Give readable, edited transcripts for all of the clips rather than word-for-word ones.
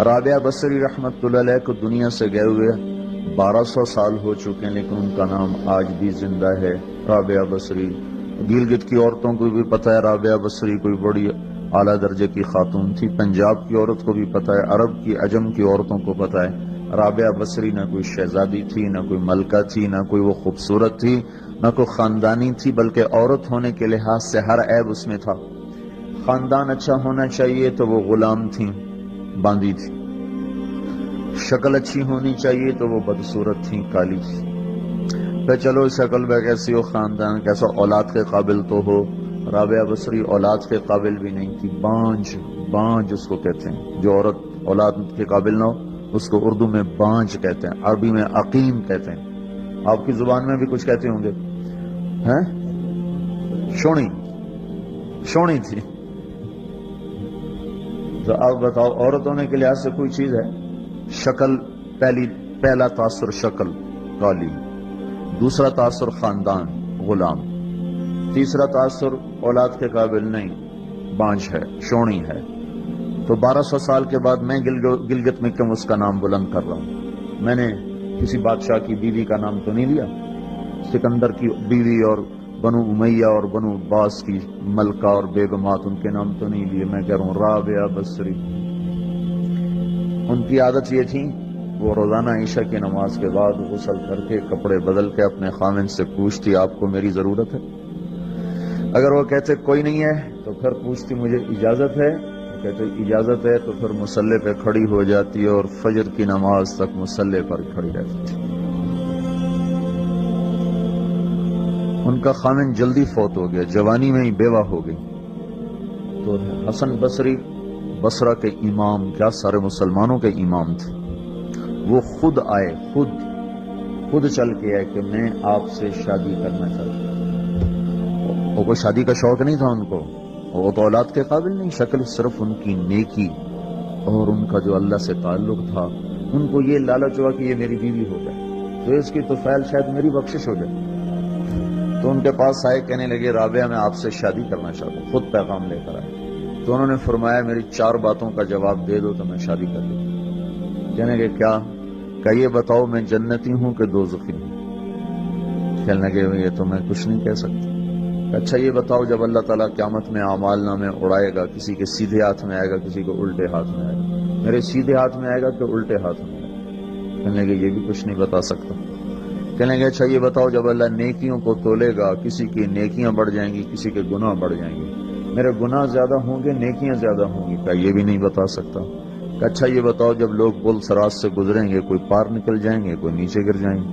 رابعہ بصری رحمت اللہ علیہ کو دنیا سے گئے ہوئے 1200 سال ہو چکے ہیں، لیکن ان کا نام آج بھی زندہ ہے، رابعہ بصری۔ گلگت کی عورتوں کو بھی پتہ ہے رابعہ بصری کوئی بڑی اعلیٰ درجے کی خاتون تھی، پنجاب کی عورت کو بھی پتہ ہے، عرب کی عجم کی عورتوں کو پتہ ہے رابعہ بصری نہ کوئی شہزادی تھی، نہ کوئی ملکہ تھی، نہ کوئی وہ خوبصورت تھی، نہ کوئی خاندانی تھی، بلکہ عورت ہونے کے لحاظ سے ہر عیب اس میں تھا۔ خاندان اچھا ہونا چاہیے تو وہ غلام تھیں، باندھی تھی، شکل اچھی ہونی چاہیے تو وہ بدصورت تھیں، کالی تھی۔ پھر چلو شکل میں کیسی ہو، خاندان کیسا، اولاد کے قابل تو ہو، رابعہ بصری اولاد کے قابل بھی نہیں تھی، بانج اس کو کہتے ہیں، جو عورت اولاد کے قابل نہ ہو اس کو اردو میں بانج کہتے ہیں، عربی میں عقیم کہتے ہیں، آپ کی زبان میں بھی کچھ کہتے ہوں گے، ہیں؟ شونی تھی۔ تو اب بتاؤ عورت ہونے کے لحاظ سے کوئی چیز ہے؟ شکل، پہلا تاثر شکل کالی، دوسرا تاثر خاندان غلام، تیسرا تاثر اولاد کے قابل نہیں، بانج ہے، شونی ہے۔ تو 1200 سال کے بعد میں گلگت میں کیوں اس کا نام بلند کر رہا ہوں؟ میں نے کسی بادشاہ کی بیوی کا نام تو نہیں لیا، سکندر کی بیوی اور بنو امیہ اور بنو عباس کی ملکہ اور بیگمات، ان کے نام تو نہیں لیے، میں کہہ رہا ہوں رابعہ بصری۔ ان کی عادت یہ تھی، وہ روزانہ عشاء کی نماز کے بعد غسل کر کے کپڑے بدل کے اپنے خاوند سے پوچھتی آپ کو میری ضرورت ہے؟ اگر وہ کہتے کوئی نہیں ہے تو پھر پوچھتی مجھے اجازت ہے؟ وہ کہتے اجازت ہے تو پھر مصلے پہ کھڑی ہو جاتی اور فجر کی نماز تک مصلے پر کھڑی رہتی تھی۔ ان کا خاوند جلدی فوت ہو گیا، جوانی میں ہی بیوہ ہو گئی، تو حسن بصری بصرہ کے امام، کیا سارے مسلمانوں کے امام تھے، وہ خود آئے، خود چل کے آئے کہ میں آپ سے شادی کرنا چاہتا ہوں۔ وہ کوئی شادی کا شوق نہیں تھا ان کو، وہ تو اولاد کے قابل نہیں، شکل صرف ان کی نیکی اور ان کا جو اللہ سے تعلق تھا، ان کو یہ لالچ ہوا کہ یہ میری بیوی ہو جائے تو اس کی تو فعل شاید میری بخشش ہو جائے۔ تو ان کے پاس آئے، کہنے لگے رابعہ میں آپ سے شادی کرنا چاہتا ہوں، خود پیغام لے کر آئے۔ تو انہوں نے فرمایا میری 4 باتوں کا جواب دے دو تو میں شادی کر لوں۔ کہنے لگے کیا؟ کہ یہ بتاؤ میں جنتی ہوں کہ دوزخی ہوں؟ کہنے لگے یہ تو میں کچھ نہیں کہہ سکتا۔ اچھا یہ بتاؤ جب اللہ تعالیٰ قیامت میں اعمال نامے اڑائے گا، کسی کے سیدھے ہاتھ میں آئے گا، کسی کو الٹے ہاتھ میں آئے گا، میرے سیدھے ہاتھ میں آئے گا کہ الٹے ہاتھ میں آئے گا؟ کہنے لگے یہ بھی کچھ نہیں بتا سکتا۔ کہنے لگے اچھا یہ بتاؤ جب اللہ نیکیوں کو تولے گا، کسی کی نیکیاں بڑھ جائیں گی، کسی کے گناہ بڑھ جائیں گے، میرے گناہ زیادہ ہوں گے، نیکیاں زیادہ ہوں گی؟ کہا یہ بھی نہیں بتا سکتا۔ کہ اچھا یہ بتاؤ جب لوگ پل صراط سے گزریں گے، کوئی پار نکل جائیں گے، کوئی نیچے گر جائیں گے،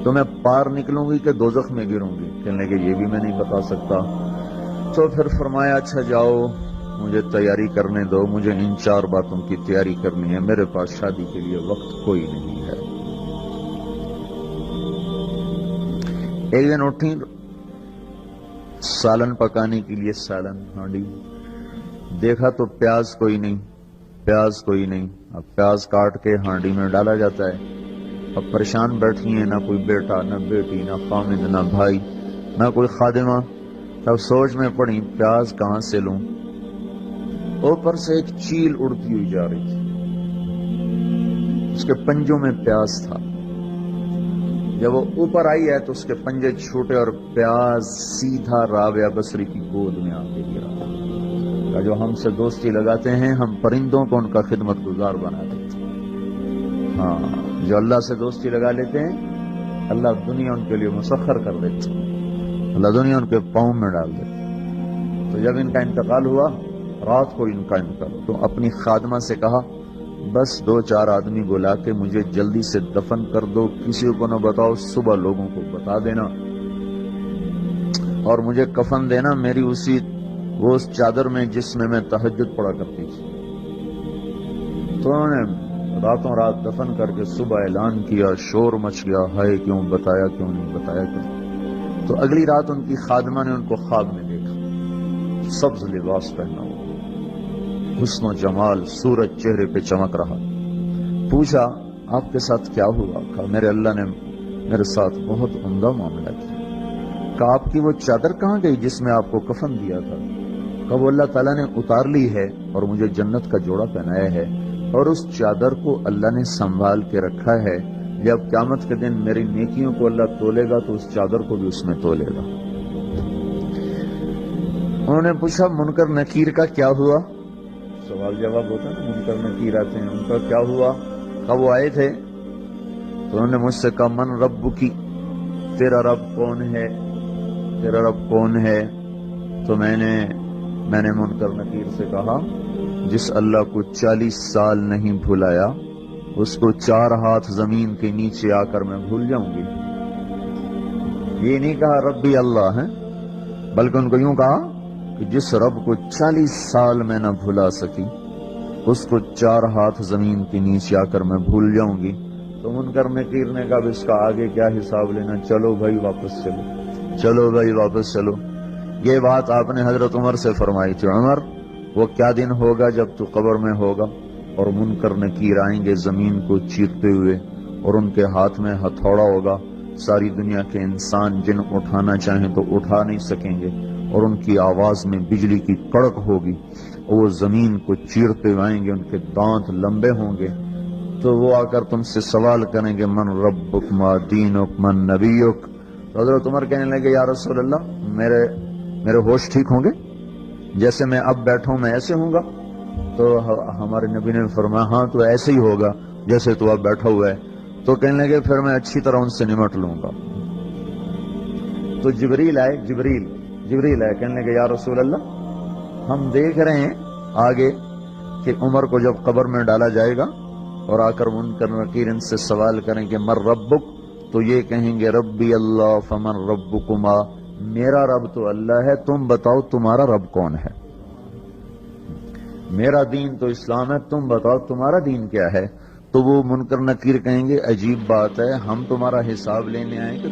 تو میں پار نکلوں گی کہ دوزخ میں گروں گی؟ کہنے لگے یہ بھی میں نہیں بتا سکتا۔ تو پھر فرمایا اچھا جاؤ مجھے تیاری کرنے دو، مجھے ان 4 باتوں کی تیاری کرنی ہے، میرے پاس شادی کے لیے وقت کوئی نہیں ہے۔ ایک دن اٹھی، سالن پکانے کے لیے سالن ہانڈی، دیکھا تو پیاز کوئی نہیں، اب پیاز کاٹ کے ہانڈی میں ڈالا جاتا ہے۔ اب پریشان بیٹھی ہیں، نہ کوئی بیٹا، نہ بیٹی، نہ خامد، نہ بھائی، نہ کوئی خادمہ۔ اب سوچ میں پڑی پیاز کہاں سے لوں؟ اوپر سے ایک چیل اڑتی ہوئی جا رہی تھی، اس کے پنجوں میں پیاز تھا۔ جب وہ اوپر آئی ہے تو اس کے پنجے چھوٹے اور پیاز سیدھا رابعہ بصری کی گود میں آ کے گرا۔ جو ہم سے دوستی لگاتے ہیں ہم پرندوں کو ان کا خدمت گزار بنا دیتے ہیں، ہاں جو اللہ سے دوستی لگا لیتے ہیں اللہ دنیا ان کے لیے مسخر کر دیتے ہیں، اللہ دنیا ان کے پاؤں میں ڈال دیتے ہیں۔ تو جب ان کا انتقال ہوا، رات کو ان کا انتقال، تو اپنی خادمہ سے کہا بس 2-4 آدمی بلا کے مجھے جلدی سے دفن کر دو، کسی کو نہ بتاؤ، صبح لوگوں کو بتا دینا، اور مجھے کفن دینا میری اس چادر میں جس میں تہجد پڑا کرتی تھی۔ تو انہوں نے راتوں رات دفن کر کے صبح اعلان کیا، شور مچ گیا، ہائے کیوں بتایا، کیوں نہیں بتایا کیوں۔ تو اگلی رات ان کی خادمہ نے ان کو خواب میں دیکھا، سبز لباس پہنا ہوا، حسن و جمال، سورج چہرے پہ چمک رہا۔ پوچھا آپ کے ساتھ کیا ہوا؟ کہا میرے اللہ نے میرے ساتھ بہت عمدہ معاملہ کیا۔ کہا آپ کی وہ چادر کہاں گئی جس میں آپ کو کفن دیا تھا؟ کہا وہ اللہ تعالیٰ نے اتار لی ہے اور مجھے جنت کا جوڑا پہنایا ہے، اور اس چادر کو اللہ نے سنبھال کے رکھا ہے، جب قیامت کے دن میری نیکیوں کو اللہ تولے گا تو اس چادر کو بھی اس میں تولے گا۔ انہوں نے پوچھا منکر نکیر کا کیا ہوا؟ سوال جواب ہوتا ہے نا، منکر نکیر آتے ہیں، ان کا کیا ہوا؟ کب وہ آئے تھے؟ تو انہوں نے مجھ سے کہا من رب کی، تیرا رب کون ہے، تیرا رب کون ہے؟ تو میں نے منکر نکیر سے کہا جس اللہ کو 40 سال نہیں بھلایا اس کو 4 ہاتھ زمین کے نیچے آ کر میں بھول جاؤں گی۔ یہ نہیں کہا ربی اللہ ہے، بلکہ ان کو یوں کہا کہ جس رب کو 40 سال میں نہ بھلا سکی اس کو 4 ہاتھ زمین کے نیچے آ کر میں بھول جاؤں گی۔ تو منکر نکیر نے کہا اس کا آگے کیا حساب لینا، چلو بھائی واپس چلو، چلو بھائی واپس چلو۔ یہ بات آپ نے حضرت عمر سے فرمائی تھی، عمر وہ کیا دن ہوگا جب تو قبر میں ہوگا اور منکر نکیر آئیں گے زمین کو چیرتے ہوئے اور ان کے ہاتھ میں ہتھوڑا ہوگا، ساری دنیا کے انسان جن اٹھانا چاہیں تو اٹھا نہیں سکیں گے، اور ان کی آواز میں بجلی کی کڑک ہوگی، اور وہ زمین کو چیرتے ہوئے آئیں گے، ان کے دانت لمبے ہوں گے، تو وہ آ کر تم سے سوال کریں گے من ربک ما دینک من نبیک۔ حضرت عمر کہنے لگے یا رسول اللہ میرے ہوش ٹھیک ہوں گے؟ جیسے میں اب بیٹھا ہوں میں ایسے ہوں گا؟ تو ہمارے نبی نے فرمایا ہاں تو ایسے ہی ہوگا جیسے تو اب بیٹھا ہوا ہے۔ تو کہنے لگے پھر میں اچھی طرح ان سے نمٹ لوں گا۔ تو جبریل آئے، کہنے لگے یا رسول اللہ ہم دیکھ رہے ہیں آگے کہ عمر کو جب قبر میں ڈالا جائے گا اور آ کر منکر نکیر ان سے سوال کریں کہ من ربک، تو یہ کہیں گے ربی اللہ فمن ربکما، میرا رب تو اللہ ہے، تم بتاؤ تمہارا رب کون ہے؟ میرا دین تو اسلام ہے، تم بتاؤ تمہارا دین کیا ہے؟ تو وہ منکر نکیر کہیں گے عجیب بات ہے، ہم تمہارا حساب لینے آئے کہ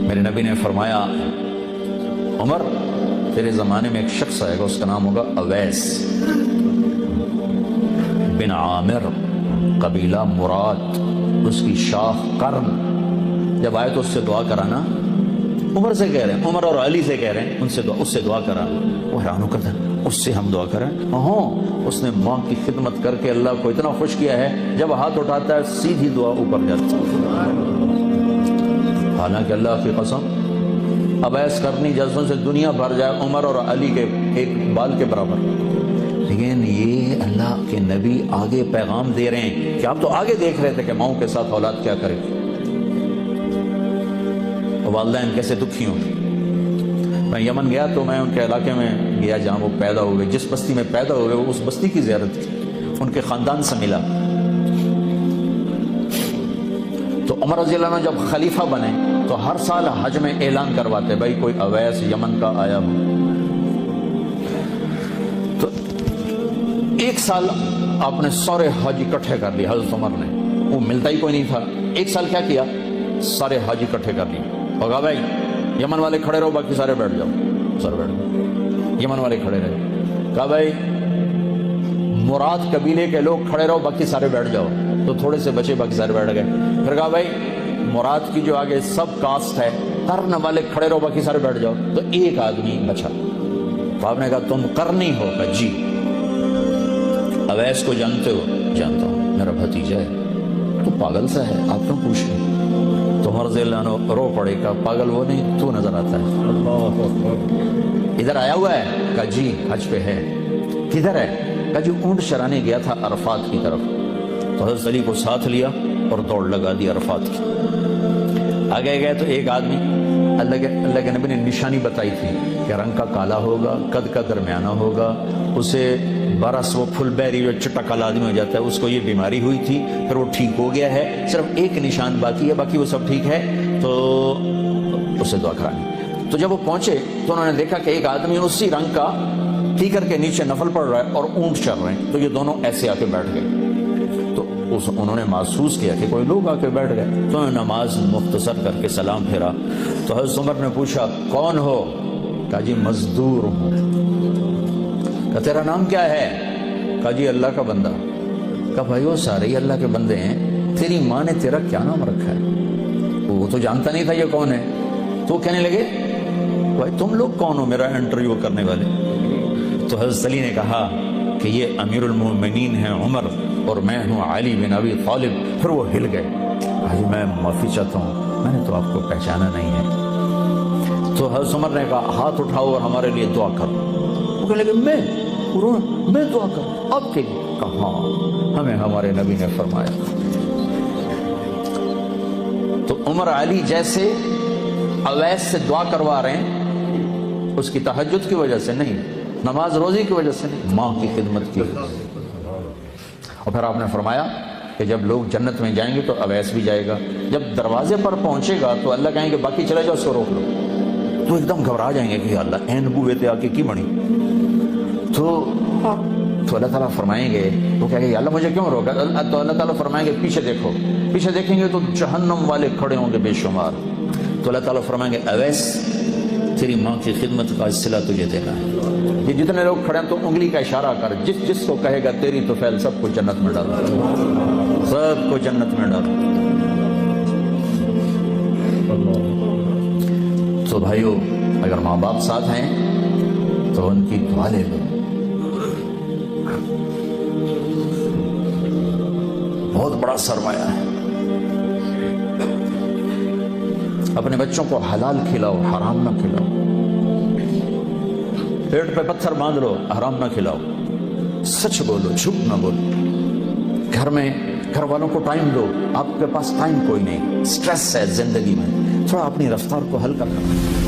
میرے نبی نے فرمایا عمر تیرے زمانے میں ایک شخص آئے گا، اس کا نام ہوگا اویس بن عامر، قبیلہ مراد، اس کی شاخ قرن۔ جب آئے تو اس سے دعا کرانا، عمر سے کہہ رہے ہیں، عمر اور علی سے کہہ رہے ہیں اس سے دعا کرانا۔ وہ حیران ہو کرتا ہے اس سے ہم دعا کریں؟ ہاں، اس نے ماں کی خدمت کر کے اللہ کو اتنا خوش کیا ہے، جب ہاتھ اٹھاتا ہے سیدھی دعا اوپر جاتی ہے۔ حالانکہ اللہ کی قسم اویس کرنی جذبوں سے دنیا بھر جائے عمر اور علی کے ایک بال کے برابر، لیکن یہ اللہ کے نبی آگے پیغام دے رہے ہیں کہ آپ تو آگے دیکھ رہے تھے کہ ماؤں کے ساتھ اولاد کیا کرے، والدین کیسے دکھی ہوں۔ میں یمن گیا تو میں ان کے علاقے میں گیا جہاں وہ پیدا ہوئے، جس بستی میں پیدا ہوئے وہ اس بستی کی زیارت کی، ان کے خاندان سے ملا۔ تو عمر رضی اللہ عنہ جب خلیفہ بنے تو ہر سال حج میں اعلان کرواتے بھائی کوئی اویس یمن کا آیا ہو۔ تو ایک سال آپ نے سارے حج اکٹھے کر لیے، حضرت عمر نے، وہ ملتا ہی کوئی نہیں تھا، ایک سال کیا کیا سارے حج اکٹھے کر لیے، اور کہا بھائی یمن والے کھڑے رہو باقی سارے بیٹھ جاؤ، سارے بیٹھ گئے، یمن والے کھڑے رہے۔ کہا بھائی مراد قبیلے کے لوگ کھڑے رہو باقی سارے بیٹھ جاؤ، تو تھوڑے سے بچے باقی سارے بیٹھ گئے۔ پھر کہا بھائی مراد کی جو آگے سب کاسٹ ہے قرن والے کھڑے رہو باقی سارے بیٹھ جاؤ، تو ایک آدمی بچا۔ تو آپ نے کہا تم قرنی ہو؟ کہ جی۔ اویس کو جانتے ہو؟ جانتا ہوں، میرا بھتیجا ہے۔ تو پاگل سا ہے، آپ کیوں پوچھ رہے ہیں؟ تو عمر رضی اللہ عنہ رو پڑے گا، پاگل وہ نہیں تو نظر آتا ہے، ادھر آیا ہوا ہے؟ کہا جی حج پہ ہے۔ کدھر ہے؟ کہا جی اونٹ چرانے گیا تھا عرفات کی طرف۔ تو حضرت علی کو ساتھ لیا اور دوڑ لگا دی عرفات کی۔ آگے گئے تو ایک آدمی، اللہ کے نبی نے نشانی بتائی تھی کہ رنگ کا کالا ہوگا، قد کا درمیانہ ہوگا، اسے برس وہ پھل بیری جو چٹا کالا آدمی ہو جاتا ہے، اس کو یہ بیماری ہوئی تھی، پھر وہ ٹھیک ہو گیا ہے، صرف ایک نشان باقی ہے، باقی وہ سب ٹھیک ہے، تو اسے دعا کرانی۔ تو جب وہ پہنچے تو انہوں نے دیکھا کہ ایک آدمی اسی رنگ کا ٹھیکر کے نیچے نفل پڑ رہا ہے اور اونٹ چل رہے ہیں، تو یہ دونوں ایسے آ کے بیٹھ گئے۔ تو انہوں نے محسوس کیا کہ کوئی لوگ آ کے بیٹھ گئے، تو انہوں نے نماز مختصر کر کے سلام پھیرا۔ تو حضرت عمر نے پوچھا کون ہو؟ کہا جی مزدور ہوں۔ کہا تیرا نام کیا ہے؟ کہا جی اللہ کا بندہ۔ کہا بھائی وہ سارے ہی اللہ کے بندے ہیں، تیری ماں نے تیرا کیا نام رکھا ہے؟ وہ تو جانتا نہیں تھا یہ کون ہے۔ تو کہنے لگے بھائی تم لوگ کون ہو میرا انٹرویو کرنے والے؟ تو حضرت علی نے کہا کہ یہ امیر المومنین ہیں عمر اور میں ہوں علی بن ابی طالب، پھر وہ ہل گئے. حاجی میں معافی چاہتا ہوں، میں نے تو آپ کو پہچانا نہیں ہے. تو حضرت عمر نے کہا ہاتھ اٹھاؤ اور ہمارے لیے دعا کرو. وہ کہنے لگے میں دعا کروں آپ کے لیے؟ کہا ہاں، ہمیں ہمارے نبی نے فرمایا. تو عمر علی جیسے اویس سے دعا کروا رہے ہیں، اس کی تہجد کی وجہ سے نہیں، نماز روزی کی وجہ سے نہیں، ماں کی خدمت کی وجہ سے. اور پھر آپ نے فرمایا کہ جب لوگ جنت میں جائیں گے تو اویس بھی جائے گا. جب دروازے پر پہنچے گا تو اللہ کہیں گے باقی چلے جاؤ، اس کو روک لو. تو ایک دم گھبرا جائیں گے کہ اللہ اے نبوت آ کے کی بنی. تو اللہ تعالیٰ فرمائیں گے، وہ کہیں گے اللہ مجھے کیوں روکا؟ تو اللہ تعالیٰ فرمائیں گے پیچھے دیکھو. پیچھے دیکھیں گے تو جہنم والے کھڑے ہوں گے بے شمار. تو اللہ تعالیٰ فرمائیں گے اویس تیری ماں کی خدمت کا صلہ تجھے دینا ہے. یہ جتنے لوگ کھڑے ہیں تو انگلی کا اشارہ کر، جس کو کہے گا تیری تو فیل سب کو جنت میں ڈالو، سب کو جنت میں ڈالو. تو بھائیو اگر ماں باپ ساتھ ہیں تو ان کی دعا لے لو. بہت بڑا سرمایہ ہے. اپنے بچوں کو حلال کھلاؤ، حرام نہ کھلاؤ. پیٹ پہ پتھر باندھ لو، حرام نہ کھلاؤ. سچ بولو، جھوٹ نہ بولو. گھر میں گھر والوں کو ٹائم دو. آپ کے پاس ٹائم کوئی نہیں، سٹریس ہے زندگی میں، تھوڑا اپنی رفتار کو ہلکا کرو.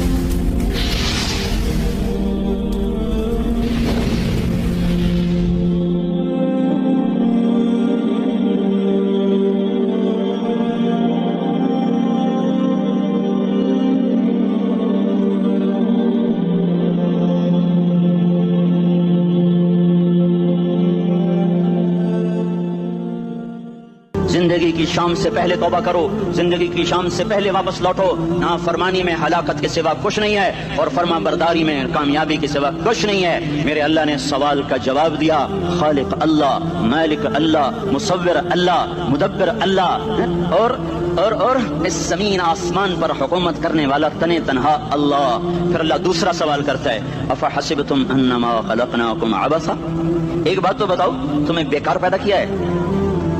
زندگی کی شام سے پہلے توبہ کرو، زندگی کی شام سے پہلے واپس لوٹو. نافرمانی میں ہلاکت کے سوا کچھ نہیں ہے، اور فرما برداری میں کامیابی کے سوا کچھ نہیں ہے. میرے اللہ نے سوال کا جواب دیا. خالق اللہ، مالک اللہ، مصور اللہ، مدبر اللہ، اور اس زمین آسمان پر حکومت کرنے والا تنے تنہا اللہ. پھر اللہ دوسرا سوال کرتا ہے، افحسبتم انما خلقناکم عبثا. ایک بات تو بتاؤ، تمہیں بیکار پیدا کیا ہے؟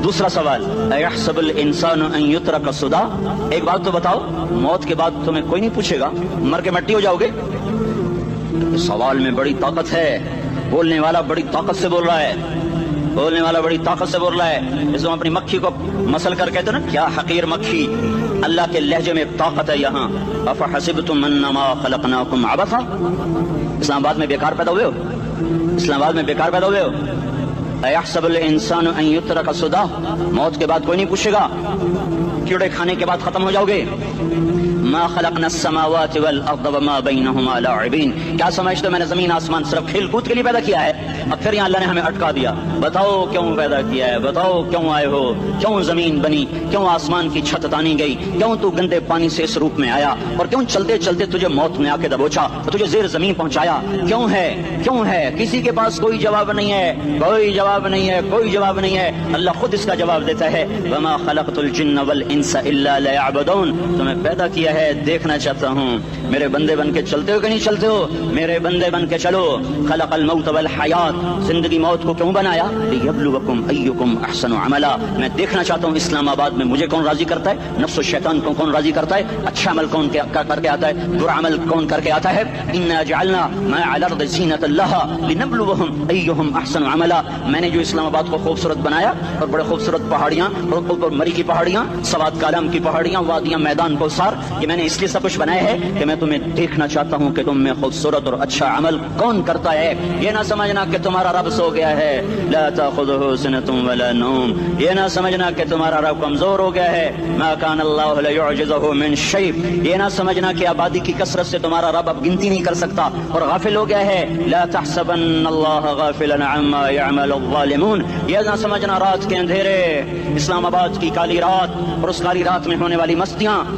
دوسرا سوال، ایحسب الانسان ان یترک سدی. ایک بات تو بتاؤ، موت کے بعد تمہیں کوئی نہیں پوچھے گا، مر کے مٹی ہو جاؤ گے؟ سوال میں بڑی طاقت ہے. بولنے والا بڑی طاقت سے بول رہا ہے، بولنے والا بڑی طاقت سے بول رہا ہے. جس کو اپنی مکھی کو مسل کر کہتے ہیں نا، کیا حقیر مکھی. اللہ کے لہجے میں طاقت ہے یہاں. افحسبتم انما خلقناکم عبثا. اسلام آباد میں بیکار پیدا ہوئے ہو؟ اسلام آباد میں بیکار پیدا ہوئے ہو؟ ایحسب الانسان ان یترک سدی. موت کے بعد کوئی نہیں پوچھے گا، کیڑے کھانے کے بعد ختم ہو جاؤ گے. ما خلقنا السماوات والارض وما بینہما لاعبین. کیا سمجھتے ہو میں نے زمین آسمان صرف کھیل کود کے لیے پیدا کیا ہے؟ اب پھر یہاں اللہ نے ہمیں اٹکا دیا. بتاؤ کیوں پیدا کیا ہے؟ بتاؤ کیوں آئے ہو؟ کیوں زمین بنی؟ کیوں آسمان کی چھت تانی گئی؟ کیوں تو گندے پانی سے اس روپ میں آیا؟ اور کیوں چلتے چلتے تجھے موت میں آ کے دبوچا، تجھے زیر زمین پہنچایا؟ کیوں ہے؟ کیوں ہے؟ کسی کے پاس کوئی جواب نہیں ہے، کوئی جواب نہیں ہے، کوئی جواب نہیں ہے. اللہ خود اس کا جواب دیتا ہے، وما خلقت الجن والانس الا لیعبدون. تمہیں پیدا کیا ہے، دیکھنا چاہتا ہوں میرے بندے بن کے چلتے ہو کہ نہیں چلتے ہو. میرے بندے بن کے چلو. خلق الموت والحیات. زندگی موت کو کیوں بنایا؟ لیبلوکم ایکم احسن عملا. میں دیکھنا چاہتا ہوں اسلام آباد میں مجھے کون راضی کرتا ہے، نفس و شیطان کو کون راضی کرتا ہے، اچھا عمل کون کر کے آتا ہے، برا عمل کون کر کے آتا ہے. انا جعلنا ما علی الارض زینۃ لها لنبلوهم ایہم احسن عملا. میں نے جو اسلام آباد کو خوبصورت بنایا، اور بڑے خوبصورت پہاڑیاں، اور مری کی پہاڑیاں، سوات کالم کی پہاڑیاں، وادیاں، میدان کوثر، یہ میں نے اس لیے سب کچھ بنایا ہے کہ میں تمہیں دیکھنا چاہتا ہوں کہ تم میں خوبصورت اور اچھا عمل کون کرتا ہے. یہ نہ سمجھنا کہ تمہارا رب سو گیا ہے، لا تاخذہ سنۃ ولا نوم. یہ نہ سمجھنا کہ تمہارا رب کمزور ہو گیا ہے، ما کان اللہ لیعجزہ من شیء. یہ نہ سمجھنا کہ آبادی کی کثرت سے تمہارا رب اب گنتی نہیں کر سکتا اور غافل ہو گیا ہے. لا تحسبن اللہ غافلا عما يعمل الظالمون. یہ نہ سمجھنا رات کے اندھیرے، اسلام آباد کی کالی رات اور اس کالی رات میں ہونے والی مستیاں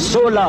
16